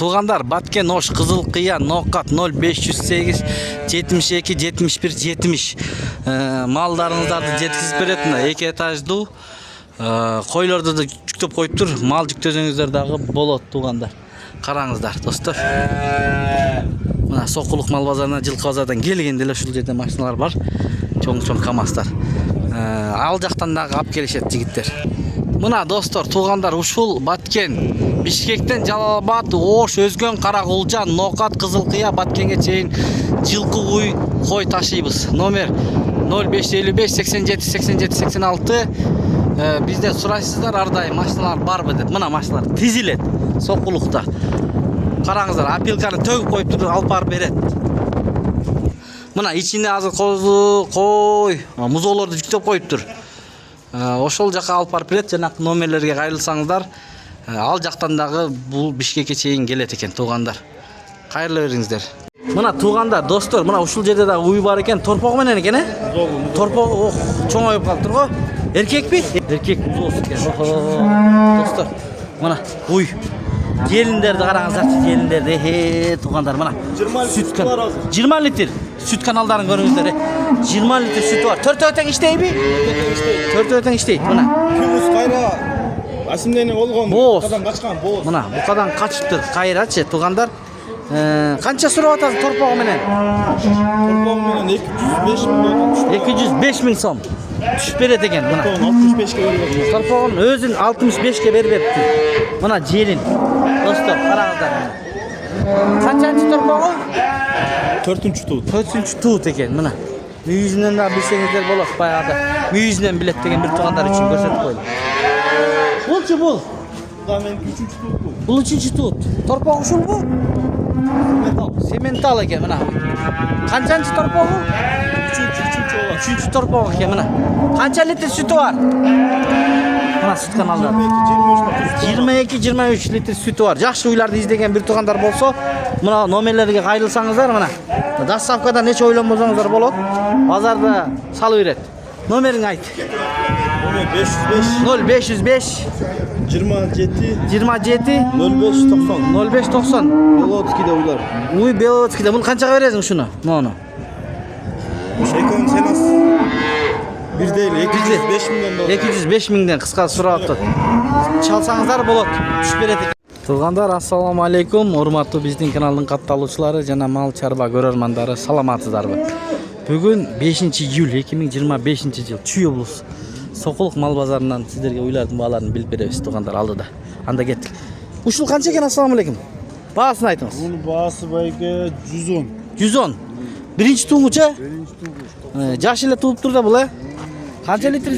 Туғандар, Баткен Ош, Қызыл Қия, Ноқат 0508 72 71 70 малдарыңыздарды жеткізіп береді. Мына 2 этаждуу қойларды да жүктеп қойып тұр. Мал жүктесеңіздер дағы болады туғандар. Қараңыздар, достар. Мына Соқұлық мал базарына, жылқы базардан келгенде ушул жерде машиналар бар. Чоң-чоң КамАЗдар. Ал жақтан дағы алып келишет жигиттер. Мына достар, туғандар, ушул Баткен, Бишкектен Жалалабад, Ош, Өзгөн, Каракулжан, Ноқат, Қызыл Қия, Баткенге чейин жылқы уй қой ташыйбыз. Номер 0555 87 87 86. Бізден сұрайсыздар, ардай машиналар барбы деп. Мына машиналар тизилет Соқулукта. Қараңыздар, опилканы төгіп қойып тұр, алып барып берет. Мына ичине азыр қозу, қой, музоолорду жүктеп қойып тұр. Ошол жаққа алып барып берет. Жанакы номерлерге кайрылсаңыздар, ал жақтан дагы бул Бишкекке чейин келет экен туғандар. Кайрыла бериңиздер. Мына туғандар, достор, мына ушул жерде дагы уй бар экен. Торпогу менен экен, Торпогу чоңоюп калыптыр го. Эркекпи? Эркек музоосу экен. Достор, мына уй. Желиндерди караңыздарчы, желиндерди. Туғандар, мына 20 литр süt kanallarını görüngüzдөр. 20 litre sütü var. Төртөтең иштейби? Төртөтең иштейт. Мына. Күмүс кайра асимдени болгон. Буқадан качкан боз. Мына буқадан качыптыр. Кайрачы туғандар. Канча сурап атасыз торпогу менен? Торпогу менен 205 миң. 205 миң сом. Түшүп берет экен. Мына 65ке берет. Торпогун өзүн 65ке бербепти. Мына желин. Достор, караңыздар. Канчанчы торпогу? 4-чү туут. 4-чү туут экен. Мына. Мүйүзүнөн да билсеңиздер болот баягы. Мүйүзүнөн билет деген бир туғандар үчүн көрсөтүп койлум. Булчу бул. Да мен 3-чү туут бул. Бул 3-чү туут. Торпогу ушулбу? Сементал экен мына. Канчанчы торпогу? 3-чү торпогу экен мына. Канча литр сүтү бар? Мына сүт каналдар. 22-23 литр сүтү бар. Жакшы уйларды издеген бир туғандар болсо, мына номерлерге кайрылсаңыздар, мына доставкада нече ойлонбосоңуздар болот. Базарда салып берет. Номериңди айт. 0505 27 0590 0590 Беловодскийде уйлар. Уй Беловодскийде. Муну канчага бересиң ушуну? Мону. Эконун ценасы бир дейли 205 миңден болот. 205 миңден кыска сурап атат. Чалсаңыздар болот. Түшүп берет экен. Туғандар, ассаламу алейкум. Урматтуу биздин каналдын катталуучулары жана мал чарба көрөрмандары, саламатсыздарбы? Бүгүн 5-июль 2025 жыл Чүй облусу Соқулук мал базарынан сиздерге уйлардын бааларын билип беребиз туғандар алдыда. Анда кеттик. Ушул канча экен, ассаламу алейкум? Баасын айтыңыз. Мунун баасы байке 110. 110. Биринчи туңуча? Биринчи туңуч. Жаш эле тууп тур да бул, Канча литр? 7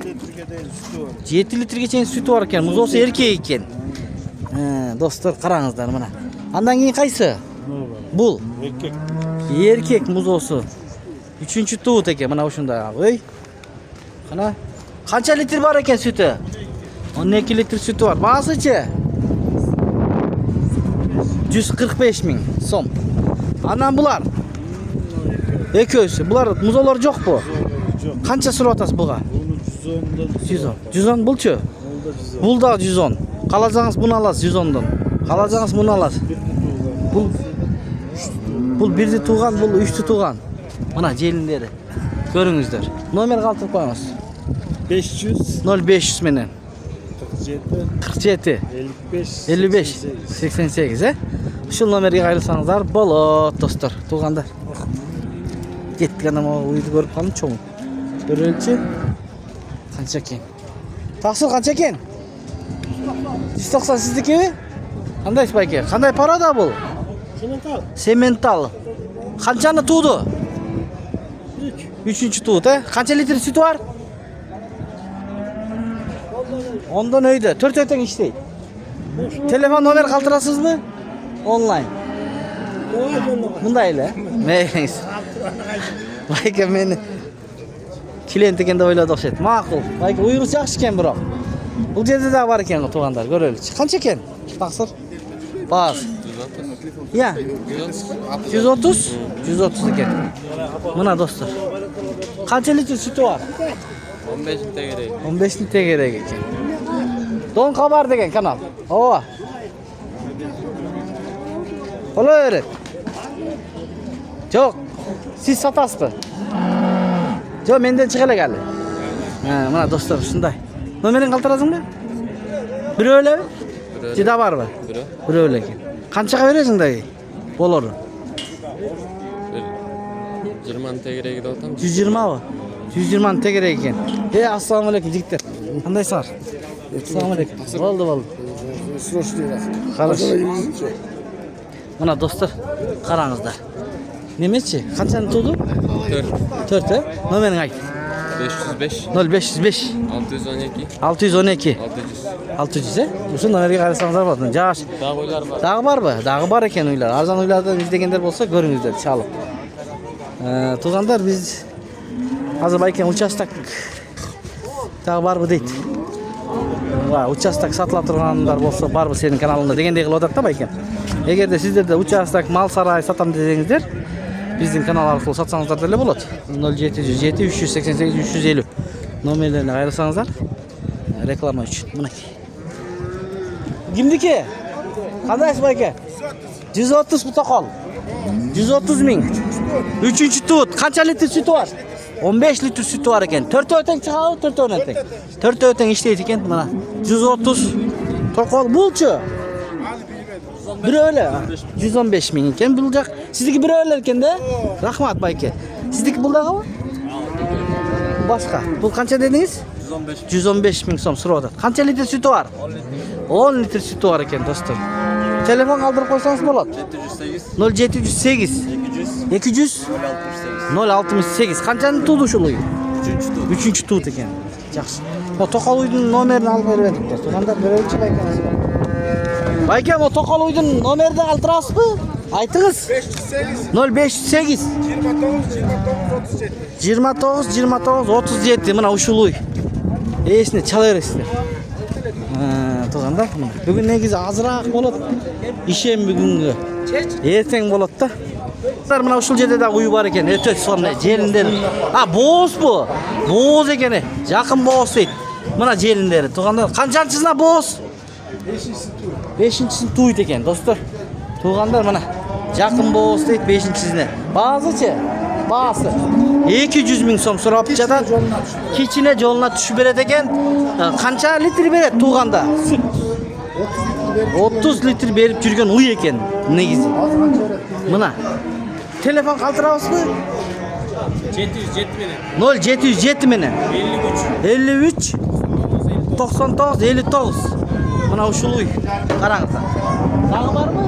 литрге чейин сүтү бар. 7 литрге чейин сүтү бар экен. Музоосу эркек экен. Достор, караңыздар мына. Андан кийин кайсы? Бул Эркек. Эркек музоосу. 3-чү туут экен. Мына ушундай. Ой. Кана. Канча литр бар экен сүтү? 12 литр сүтү бар. Баасычы? 145 миң сом. Анан булар? Экөөсү. Булар музоолор жокпу? Жок. Канча сурап атасыз буга? Буну 110. 110 булчу? Бул да 110. Кааласаңыз буну аласыз 110дон. Кааласаңыз буну аласыз. Бул бирди туган, бул 3тү туган. Мына желиндери. Көрүңүздөр. Номер калтырып коюңуз. 500 0500 менен 47 55 88, Ушул номерге кайрылсаңыздар болот, достор. Тугандар. Кеттик, анан уйду көрүп калдым, чоң. Көрөлчү. Канча экен? Таксыр канча экен? 190 сиздикиби? Кандай байке? Кандай пара да бул? Сементал. Канчаны тууду? 3-чү туут, Канча литр сүтү бар? Ондон өйдө. Төртөтең иштейт. Телефон номер калтырасызбы? Онлайн. Мындай эле. Мейңиз. Байке мени клиент экен деп ойлоду окшойт. Макул. Байке уйгус жакшы экен бирок. Бул жерде да бар экен тугандар, көрөлүчү. Канча экен? Таксыр. Баз. 130? 130 экен. Мына достор. Канча литр сүтү бар? 15 литр керек. 15 литр керек экен. Дон Хабар деген канал. Ооба. Olaveradi. Yo'q. Siz sotasizmi? Yo'q, mendan chiqala gali. Ha, mana do'stlar, shunday. Nomering qaltirasizmi? Bir o'ylab? Juda barmi? Bir o'ylab ekan. Qanchaga berasing dagi? Bo'ladi. 20 tegregi deyapman. 120 mi? 120 ming tegrek ekan. Assalomu alaykum yigitlar. Qandaysizlar? Assalomu alaykum. Bo'ldi. Qarash. Mana do'stlar, qarangizlar. Nemechi? Qanchani tutdi? 4. 4 Nomering ayt. 505 0505 612 612 600. 600 O'sha nomerga qarasangizlar bo'ladi. Jash. Dağ uylar var. Dag'i bormi? Dag'i bor ekan uylar. Arzon uylardan izlaganlar bo'lsa, ko'ringizlar, chalib. Tug'anlar biz hozir baykan uchastak dag'i bormi deydi. Va uchastak sotilib turganlar bo'lsa, bormi sening kanalingda degandek qilyapti-da baykan. Agarda sizlarda uchastak mal saray sotam desangizlar, bizning kanal orqali sotsangizlar dela bo'ladi. 0707 388 350 nomerlarni ayrsangizlar reklama uchun. Mana. Kimniki? Qandaysiz aka? 130 puta qol. 130 ming. 3-tut. Qancha litr suti bor? 15 litr suti bor ekan. 4 o'tang chiqadi, 4 o'tang. 4 o'tang ishlaydi ekan mana. 130 to'qol bulchi. Bir öyle. 115 ming ekan bulacak. Sizniki bir öyle ekanda. Rahmat bayka. Sizniki buldag'i? Boshqa. Bu qancha dedingiz? 115 ming so'm so'radi. Qancha litr suti bor? 10 litr suti bor ekan do'stlar. Telefon qoldirib qo'ysangiz bo'ladi. 0708 200 068. Qanchani tutdi shu uy? 3-chi tut ekan. Yaxshi. O to'qol uyning nomerini olib berdik. To'g'anda birinchi baykanasi bor. Baykan o to'qol uyning nomerini altirasizmi? Aytingiz. 0508 29 37 mana ushul uy. Esni chalaverasizlar. To'g'anda bugun negiz azroq bo'ladi. Ishim bugungi. Ertang bo'ladi-da. Mana ushul yerda uy bor ekan. O'tib sonday jelinden. Ha, bo'z bu. Bo'z ekan. Yaqin bo'z deydi. Mana jelinderi. To'g'anda qanchanchisidan bo'z? 5-chisini to'ydi ekan, do'stlar. To'g'anda mana yaqin bo'z deydi 5-chisini. Ba'zichi Ba'zi 200 ming so'm so'rabchadan kechina jo'lna tushib beradi ekan. Qancha litr beradi to'g'anda? 30 litr berib yurgan uy ekan negizi. Mana telefon qaltirasizmi? 0707 meni 53 99 59 mana ushul uy. Qaranglar. Dag'i bormi?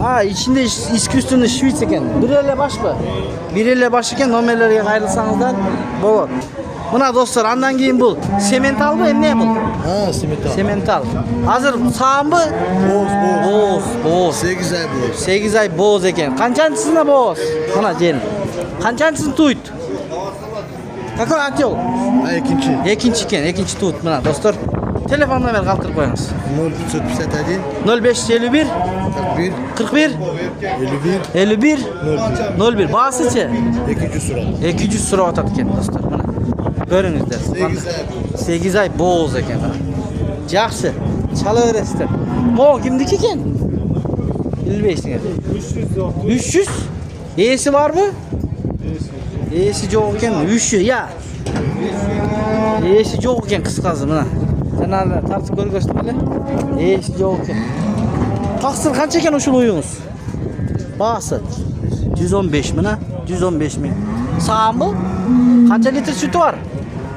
Ha, içinde isküstünü Şvits ekan. Birele başmı? Birele baş ekan, nomerlarga qayrilsangizlar bo'ladi. Mana do'stlar, andan keyin bu sementalmi, ne bu? Ha, semental. Semental. Hozir sağmı? Bo'z. 8 ay bo'z. 8 ay bo'z ekan. Qanchanchisidan bo'z? Mana jelin. Qanchanchisidan to'ydi? Какой отдел? Ha, ikinchi. Ikinchi ekan, ikinchi to'ydi. Mana do'stlar, telefon nomer qoldirib qo'yamiz. 0551 0551 41 51 01 Ba'sichi 200 so'radi. 200 so'rayotadi ekan do'stlar. Mana ko'ringizlar. 8 ay bo'z ekan mana. Yaxshi. Chalaverasizlar. Mo kimniki ekan? 55 ga. 300. Esi bormi? Esi yo'q ekan. 300. Ya. Esi yo'q ekan qisqasi mana. Kanalni tartib ko'rgazmanglar. Esi yo'q ekan. Taqsir qancha ekan o'sha uyingiz? Ba'si 115 mana, 115 ming. Sağmı? Qancha litr suti bor?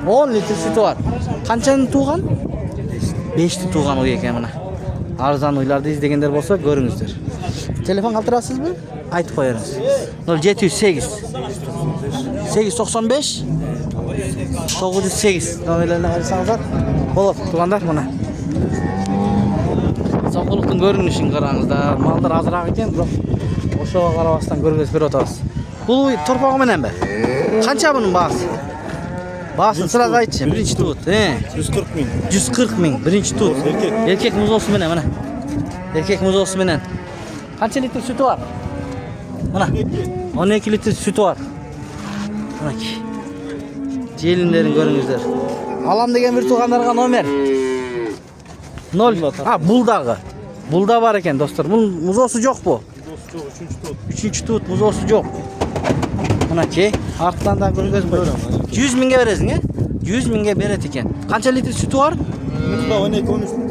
10 litr suti bor. Qanchani tug'an? 5 ta tug'an uy ekan mana. Arzon uylarda izlaganlar bo'lsa, ko'ringizlar. Telefon qaltirasizmi? Aytib qo'yamiz. 0708 895 908 nomerlarni qarsangizlar bo'ladi. Tug'anlar mana. Saqoliqning ko'rinishini qarangizlar. Mallar azroq ekan, biroq o'shaga qarabasdan ko'rgazib berotasiz. Bu torpog'i menanmi? Qancha buning bahsi? Bahsini sizlar aytchi, birinchi tut. 140 ming. 140 ming birinchi tut. Erkak muzosi bilan mana. Erkak muzosi bilan. Qancha litr suti bor? Mana 12 litr suti bor. Mana. Jelinlarini ko'ringizlar. Alam degan bir tug'anlarga nomer 0 ha buldag'i Бул да бар экен достор. Бул музосу жок бу. Жоқ, үшінші тот. Üçüncü tut muzosу жок. Мынакей, арттан да көргөзбөйт. 100 миңге бересиң, 100 миңге берет экен. Канча литр сүтү бар? Мұнда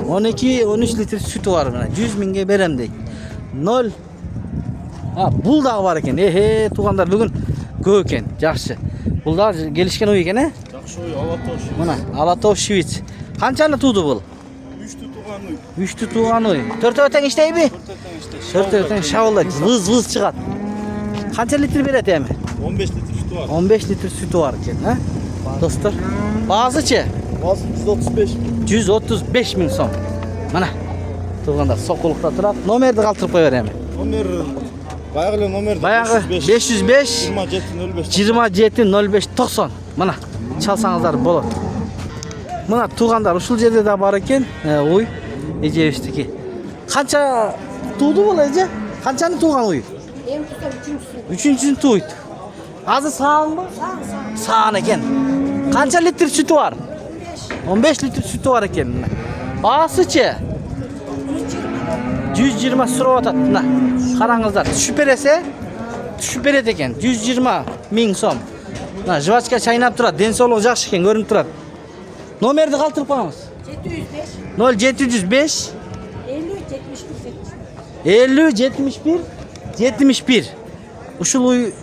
12-13 литр сүтү бар мына. 100 миңге берем дейт. 0. Бул дагы бар экен. Туугандар бүгүн көп экен. Жакшы. Бул да келишкен ой экен, Жақшы ой, Алатау. Мына, Алатау Швиц. Канчаны тууду бул? 3 туған ой. 3 тууган ой. Төртөө тең иштейби? Төртөө тең шабылат. Выз чыгат. Канча литр берет эми? 15 литр sütü var. 15 литр сүтү бар экен, Достор. Баазычы? Bazı 135. 135 миң сом. Мына. Туугандар сокулукта турат. Номерди калтырып кой берем. Номер баягы номер Баягы 505 2705 90. Мына чалсаңыздар болот. Мына туугандар ушул жерде да бар экен. Уй эжебиздики. Канча тууду бул эже? Канчаны тууган уй? Эми тутам Үчүнчүсүн туйт. Азыр сааңбы? Саан экен. Канча литр сүтү бар? 15 литр сүтү бар экен. Баасычы? 120 сурап атат. Мына караңыздар. Түшүп берет экен. 120 миң сом. Мына жвачка чайнап турат. Ден соолугу жакшы экен, көрүнүп турат. Номерди калтырып коюңуз. 0705 50 71 71. Ушул уй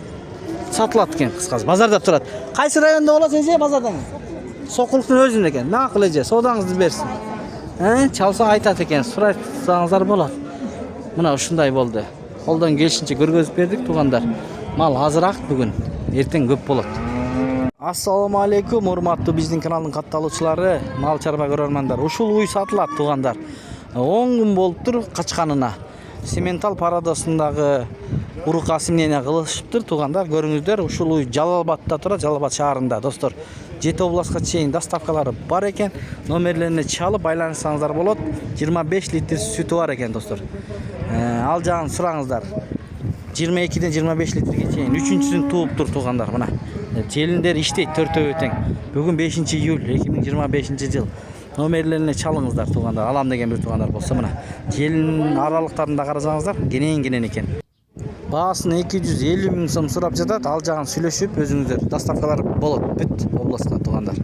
сатылат экен кыскасы. Базарда турат. Кайсы районда болосуң эже базардан? Сокулуктун өзүндө экен. Макул эже, соодаңызды берсин. Чалса айтат экен, сурасаңыздар болот. Мына ушундай болду. Колдон келишинче көргөзүп бердик туугандар. Мал азыраак бүгүн, эртең көп болот. Ассаламу алейкум, урматтуу биздин каналдын катталуучулары, мал чарба көрөрмандар. Ушул уй сатылат туугандар. 10 күн болуптур качканына. Сементал парадосундагы урукасы менен кылышыптыр туугандар. Көрүңүздөр, ушул уй Жалал-Абадта турат, Жалал-Абад шаарында, достор. 7 областка чейин доставкалары бар экен. Номерлерине чалып байланышсаңыздар болот. 25 литр сүтү бар экен, достор. Ал жагын сураңыздар. 22ден 25 литрге чейин. Үчүнчүсүн тууптур туугандар, мына. Желиндер иштейт төртөө тең. Бүгүн 5 июль 2025 жыл. Номерлерине чалыңыздар туугандар. Алам деген бир туугандар болсо мына. Желин аралыктарында карасаңыздар, кенен экен. Баасын 250 миң сом сурап жатат. Ал жагын сүйлөшүп өзүңүздөр доставкалар болот бүт областка туугандар.